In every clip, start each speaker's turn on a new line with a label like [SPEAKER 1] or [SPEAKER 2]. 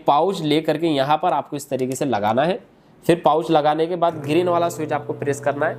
[SPEAKER 1] Pouch ले करके यहाँ पर आपको इस तरीके से लगाना है। फिर पाउच लगाने के बाद ग्रीन वाला स्विच आपको प्रेस करना है।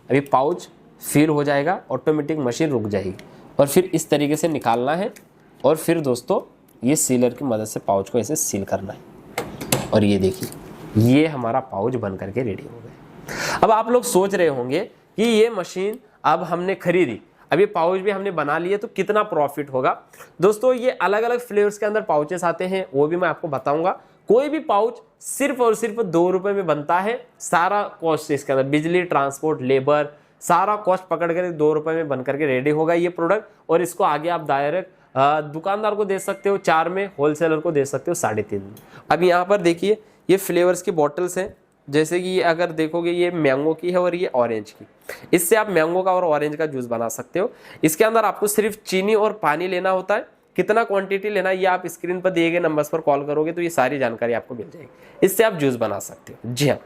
[SPEAKER 1] अभी पाउच फिल हो जाएगा, ऑटोमेटिक मशीन रुक जाएगी और फिर इस तरीके से निकालना है और फिर दोस्तों ये सीलर की मदद से पाउच को ऐसे सील करना है। और ये देखिए ये हमारा पाउच बन करके रेडी हो गया। अब आप लोग सोच रहे होंगे कि ये मशीन अब हमने खरीदी, अब ये पाउच भी हमने बना लिए तो कितना प्रॉफिट होगा। दोस्तों ये अलग अलग फ्लेवर्स के अंदर पाउचेस आते हैं, वो भी मैं आपको बताऊंगा। कोई भी पाउच सिर्फ और सिर्फ 2 रुपए में बनता है। सारा कॉस्ट इसके अंदर बिजली, ट्रांसपोर्ट, लेबर, सारा कॉस्ट पकड़ कर 2 रुपए में बन करके रेडी होगा ये प्रोडक्ट। और इसको आगे आप डायरेक्ट दुकानदार को दे सकते हो 4 में, होलसेलर को दे सकते हो 3.5 में। अब यहाँ पर देखिए ये फ्लेवर्स की बॉटल्स हैं, जैसे कि ये अगर देखोगे ये मैंगो की है और ये ऑरेंज की। इससे आप मैंगो का और ऑरेंज का जूस बना सकते हो। इसके अंदर आपको सिर्फ चीनी और पानी लेना होता है। कितना क्वांटिटी लेना है ये आप स्क्रीन पर दिए गए नंबर्स पर कॉल करोगे तो ये सारी जानकारी आपको मिल जाएगी। इससे आप जूस बना सकते हो। जी हाँ,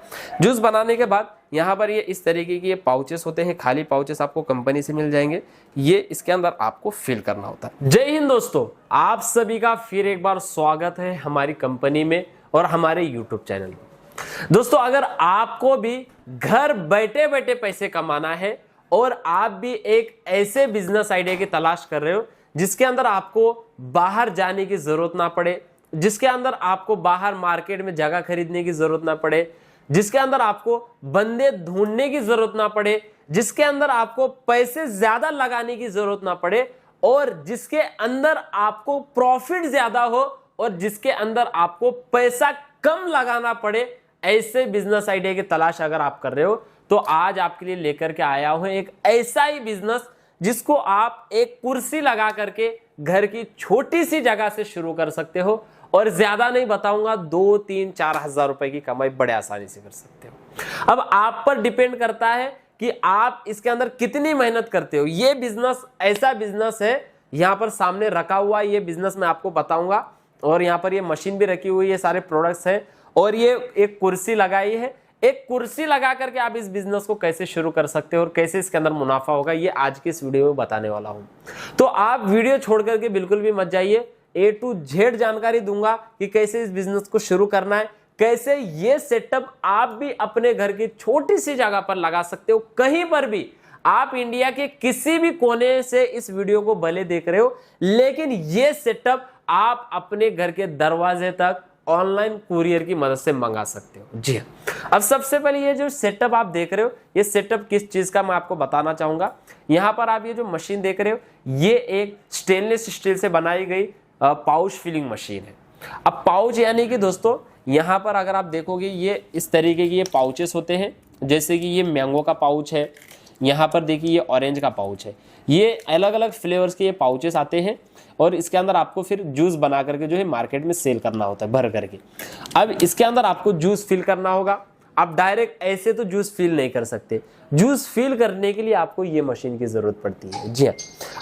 [SPEAKER 1] जूस बनाने के बाद यहाँ पर ये इस तरीके की ये पाउचेस होते हैं, खाली पाउचेस आपको कंपनी से मिल जाएंगे। ये इसके अंदर आपको फिल करना होता है। जय हिंद दोस्तों, आप सभी का फिर एक बार स्वागत है हमारी कंपनी में और हमारे यूट्यूब चैनल में। दोस्तों अगर आपको भी घर बैठे बैठे पैसे कमाना है और आप भी एक ऐसे बिजनेस आइडिया की तलाश कर रहे हो जिसके अंदर आपको बाहर जाने की जरूरत ना पड़े, जिसके अंदर आपको बाहर मार्केट में जगह खरीदने की जरूरत ना पड़े, जिसके अंदर आपको बंदे ढूंढने की जरूरत ना पड़े, जिसके अंदर आपको पैसे ज्यादा लगाने की जरूरत ना पड़े और जिसके अंदर आपको प्रॉफिट ज्यादा हो और जिसके अंदर आपको पैसा कम लगाना पड़े, ऐसे बिजनेस आइडिया की तलाश अगर आप कर रहे हो तो आज आपके लिए लेकर के आया हूं एक ऐसा ही बिजनेस जिसको आप एक कुर्सी लगा करके घर की छोटी सी जगह से शुरू कर सकते हो और ज्यादा नहीं बताऊंगा, 2, 3, 4 हजार रुपए की कमाई बड़े आसानी से कर सकते हो। अब आप पर डिपेंड करता है कि आप इसके अंदर कितनी मेहनत करते हो। ये बिजनेस ऐसा बिजनेस है, यहां पर सामने रखा हुआ ये बिजनेस मैं आपको बताऊंगा और यहाँ पर ये मशीन भी रखी हुई है, सारे प्रोडक्ट्स हैं और ये एक कुर्सी लगाई है। एक कुर्सी लगा करके आप इस बिजनेस को कैसे शुरू कर सकते हो और कैसे इसके अंदर मुनाफा होगा ये आज की इस वीडियो में बताने वाला हूं। तो आप वीडियो छोड़ करके बिल्कुल भी मत जाइए, A to Z जानकारी दूंगा कि कैसे इस बिजनेस को शुरू करना है, कैसे ये सेटअप आप भी अपने घर की छोटी सी जगह पर लगा सकते हो। कहीं पर भी आप इंडिया के किसी भी कोने से इस वीडियो को भले देख रहे हो, लेकिन ये सेटअप आप अपने घर के दरवाजे तक ऑनलाइन कुरियर की मदद से मंगा सकते हो। जी हाँ, अब सबसे पहले ये जो सेटअप आप देख रहे हो ये सेटअप किस चीज का मैं आपको बताना चाहूंगा। यहां पर आप ये जो मशीन देख रहे हो ये एक स्टेनलेस स्टील से बनाई गई पाउच फिलिंग मशीन है। अब पाउच यानी कि दोस्तों यहां पर अगर आप देखोगे ये इस तरीके के ये पाउचेस होते हैं, जैसे कि ये मैंगो का पाउच है, यहाँ पर देखिए ये ऑरेंज का पाउच है। ये अलग अलग फ्लेवर्स के ये पाउचेस आते हैं और इसके अंदर आपको फिर जूस बना करके जो है मार्केट में सेल करना होता है भर करके। अब इसके अंदर आपको जूस फिल करना होगा। आप डायरेक्ट ऐसे तो जूस फिल नहीं कर सकते, जूस फिल करने के लिए आपको ये मशीन की जरूरत पड़ती है। जी हाँ,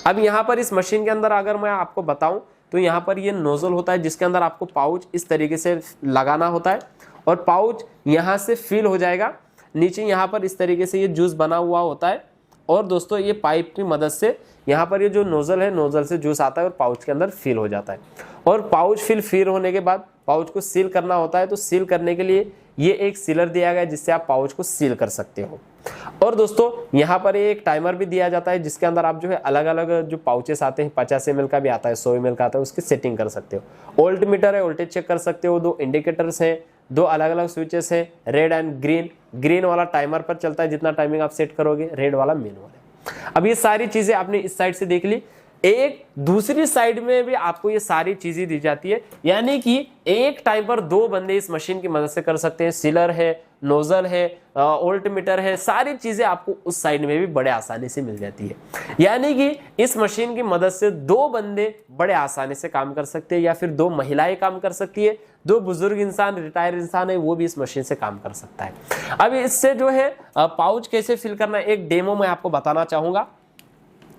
[SPEAKER 1] अब यहाँ पर इस मशीन के अंदर अगर मैं आपको बताऊं तो यहाँ पर ये नोजल होता है जिसके अंदर आपको पाउच इस तरीके से लगाना होता है और पाउच यहाँ से फिल हो जाएगा। नीचे यहाँ पर इस तरीके से ये जूस बना हुआ होता है और दोस्तों ये पाइप की मदद से यहाँ पर ये जो नोजल है, नोजल से जूस आता है और पाउच के अंदर फिल हो जाता है। और पाउच फिल होने के बाद पाउच को सील करना होता है। तो सील करने के लिए ये एक सीलर दिया गया है जिससे आप पाउच को सील कर सकते हो। और दोस्तों यहाँ पर एक टाइमर भी दिया जाता है जिसके अंदर आप जो है अलग अलग जो पाउचेस आते हैं, 50 ml का भी आता है, 100 ml का आता है, उसकी सेटिंग कर सकते हो। वोल्ट मीटर है, वोल्टेज चेक कर सकते हो। 2 इंडिकेटर्स हैं, 2 अलग अलग स्विचेस हैं, रेड एंड ग्रीन। ग्रीन वाला टाइमर पर चलता है जितना टाइमिंग आप सेट करोगे, रेड वाला मैनुअल है। अब ये सारी चीजें आपने इस साइड से देख ली। एक दूसरी साइड में भी आपको ये सारी चीजें दी जाती है, यानी कि एक टाइम पर 2 बंदे इस मशीन की मदद से कर सकते हैं। सीलर है, नोजल है, वोल्ट मीटर है, सारी चीजें आपको उस साइड में भी बड़े आसानी से मिल जाती है। यानी कि इस मशीन की मदद से 2 बंदे बड़े आसानी से काम कर सकते हैं या फिर 2 महिलाएं काम कर सकती है, 2 बुजुर्ग इंसान, रिटायर इंसान है वो भी इस मशीन से काम कर सकता है। अब इससे जो है पाउच कैसे फिल करना है एक डेमो मैं आपको बताना चाहूंगा।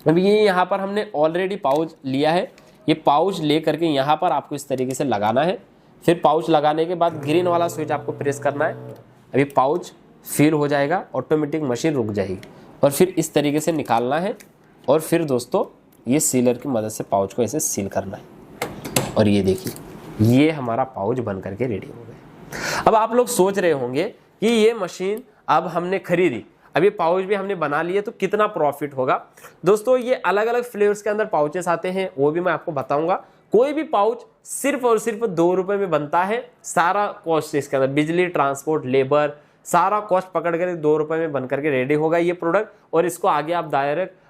[SPEAKER 1] अब ये यहाँ पर हमने ऑलरेडी पाउच लिया है। ये पाउच ले करके यहाँ पर आपको इस तरीके से लगाना है। फिर पाउच लगाने के बाद ग्रीन वाला स्विच आपको प्रेस करना है। अभी पाउच फिल हो जाएगा, ऑटोमेटिक मशीन रुक जाएगी और फिर इस तरीके से निकालना है और फिर दोस्तों ये सीलर की मदद से पाउच को ऐसे सील करना है। और ये देखिए ये हमारा पाउच बन करके रेडी हो गया। अब आप लोग सोच रहे होंगे कि ये मशीन अब हमने खरीदी, अब ये पाउच भी हमने बना लिए तो कितना प्रॉफिट होगा। दोस्तों ये अलग अलग फ्लेवर्स के अंदर पाउचेस आते हैं, वो भी मैं आपको बताऊंगा। कोई भी पाउच सिर्फ और सिर्फ 2 रुपए में बनता है। सारा कॉस्ट इसके अंदर, बिजली, ट्रांसपोर्ट, लेबर, सारा कॉस्ट पकड़ कर 2 रुपए में बन करके रेडी होगा ये प्रोडक्ट। और इसको आगे आप डायरेक्ट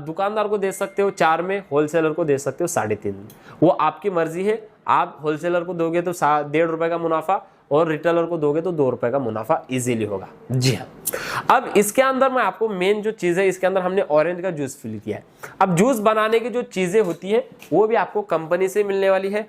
[SPEAKER 1] दुकानदार को दे सकते हो 4 में, होलसेलर को दे सकते हो 3.5 में, वो आपकी मर्जी है। आप होलसेलर को दोगे तो 1.5 रुपए का मुनाफा और रिटेलर को दोगे तो 2 रुपए का मुनाफा इजीली होगा। जी हाँ। अब इसके अंदर मैं आपको मेन जो चीज है, इसके अंदर हमने ऑरेंज का जूस फिल किया है। अब जूस बनाने की जो चीजें होती है वो भी आपको कंपनी से मिलने वाली है।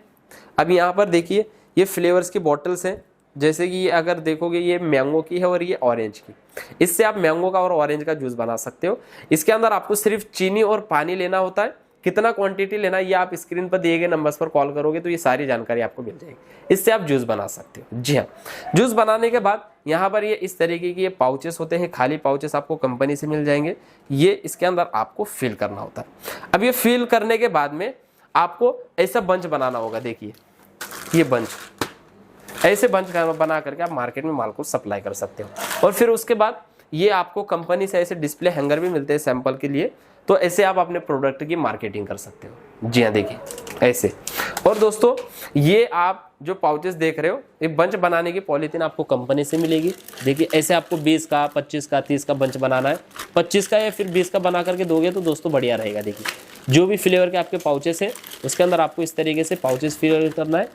[SPEAKER 1] अब यहाँ पर देखिए ये फ्लेवर्स की बॉटल्स हैं, जैसे कि ये अगर देखोगे ये मैंगो की है और ये ऑरेंज की। इससे आप मैंगो का और ऑरेंज का जूस बना सकते हो। इसके अंदर आपको सिर्फ चीनी और पानी लेना होता है। कितना क्वांटिटी लेना है ये आप स्क्रीन पर दिए गए नंबर्स पर कॉल करोगे तो ये सारी जानकारी आपको मिल जाएगी। इससे आप जूस बना सकते हो। जी हाँ, जूस बनाने के बाद यहाँ पर ये इस तरीके की ये पाउचेस होते हैं, खाली पाउचेस आपको कंपनी से मिल जाएंगे। ये इसके अंदर आपको फिल करना होता है। अब ये फिल करने के बाद में आपको ऐसा बंच बनाना होगा। देखिए ये बंच, ऐसे बंच बना करके आप मार्केट में माल को सप्लाई कर सकते हो। और फिर उसके बाद ये आपको कंपनी से ऐसे डिस्प्ले हैंगर भी मिलते हैं सैंपल के लिए, तो ऐसे आप अपने प्रोडक्ट की मार्केटिंग कर सकते हो। जी हाँ, देखिए ऐसे। और दोस्तों ये आप जो पाउचेस देख रहे हो, ये बंच बनाने की पॉलीथीन आपको कंपनी से मिलेगी। देखिए ऐसे आपको 20 का, 25 का, 30 का बंच बनाना है। 25 का या फिर 20 का बना करके दोगे तो दोस्तों बढ़िया रहेगा। देखिए जो भी फ्लेवर के आपके पाउचेस हैं उसके अंदर आपको इस तरीके से पाउचेस फिल करना है।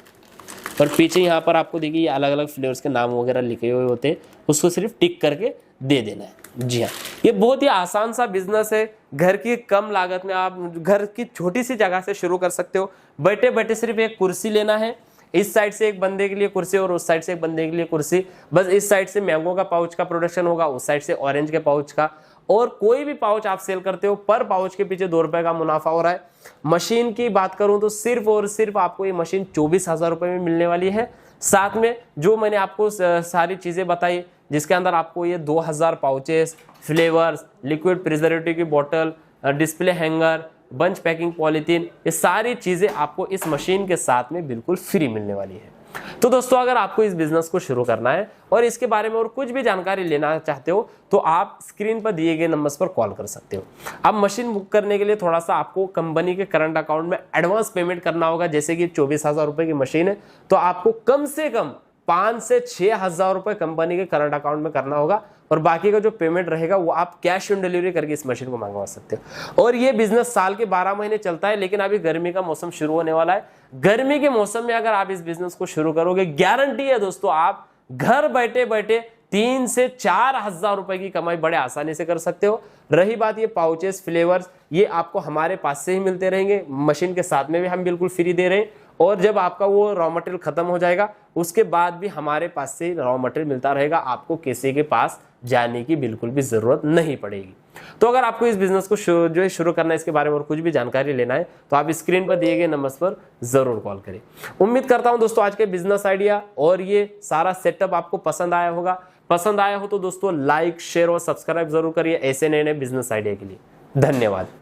[SPEAKER 1] और पीछे यहाँ पर आपको देखिए अलग अलग फ्लेवर्स के नाम वगैरह लिखे हुए होते हैं, उसको सिर्फ टिक करके दे देना है। जी हाँ, ये बहुत ही आसान सा बिजनेस है। घर की कम लागत में आप घर की छोटी सी जगह से शुरू कर सकते हो। बैठे बैठे सिर्फ एक कुर्सी लेना है, इस साइड से एक बंदे के लिए कुर्सी और उस साइड से एक बंदे के लिए कुर्सी। बस इस साइड से मैंगो का पाउच का प्रोडक्शन होगा, उस साइड से ऑरेंज के पाउच का। और कोई भी पाउच आप सेल करते हो पर पाउच के पीछे 2 रुपए का मुनाफा हो रहा है। मशीन की बात करूं तो सिर्फ और सिर्फ आपको ये मशीन 24,000 रुपए में मिलने वाली है। साथ में जो मैंने आपको सारी चीजें बताई, जिसके अंदर आपको ये 2000 पाउचेस, फ्लेवर्स, लिक्विड प्रिजर्वेटिव की बोतल, display hanger, bunch packing polythene, ये सारी चीजें आपको इस मशीन के साथ में बिल्कुल फ्री मिलने वाली है। तो दोस्तों अगर आपको इस बिजनेस को शुरू करना है और इसके बारे में और कुछ भी जानकारी लेना चाहते हो तो आप स्क्रीन पर दिए गए नंबर्स पर कॉल कर सकते हो। अब मशीन बुक करने के लिए थोड़ा सा आपको कंपनी के करंट अकाउंट में एडवांस पेमेंट करना होगा। जैसे कि 24,000 रुपए की मशीन है तो आपको कम से कम 5 से 6,000 रुपए कंपनी के करंट अकाउंट में करना होगा और बाकी का जो पेमेंट रहेगा वो आप कैश ऑन डिलीवरी करके इस मशीन को मंगवा सकते हो। और ये बिजनेस साल के 12 महीने चलता है, लेकिन अभी गर्मी का मौसम शुरू होने वाला है। गर्मी के मौसम में अगर आप इस बिजनेस को शुरू करोगे, गारंटी है दोस्तों आप घर बैठे बैठे 3 से 4,000 रुपए की कमाई बड़े आसानी से कर सकते हो। रही बात ये पाउचेस, फ्लेवर्स, ये आपको हमारे पास से ही मिलते रहेंगे, मशीन के साथ में भी हम बिल्कुल फ्री दे रहे हैं। और जब आपका वो रॉ मटेरियल खत्म हो जाएगा उसके बाद भी हमारे पास से रॉ मटेरियल मिलता रहेगा, आपको किसी के पास जाने की बिल्कुल भी जरूरत नहीं पड़ेगी। तो अगर आपको इस बिजनेस को जो है शुरू करना है, इसके बारे में और कुछ भी जानकारी लेना है तो आप स्क्रीन पर दिए गए नंबर्स पर जरूर कॉल करें। उम्मीद करता हूं दोस्तों आज के बिजनेस आइडिया और ये सारा सेटअप आपको पसंद आया होगा। पसंद आया हो तो दोस्तों लाइक, शेयर और सब्सक्राइब जरूर करिए ऐसे नए नए बिजनेस आइडिया के लिए। धन्यवाद।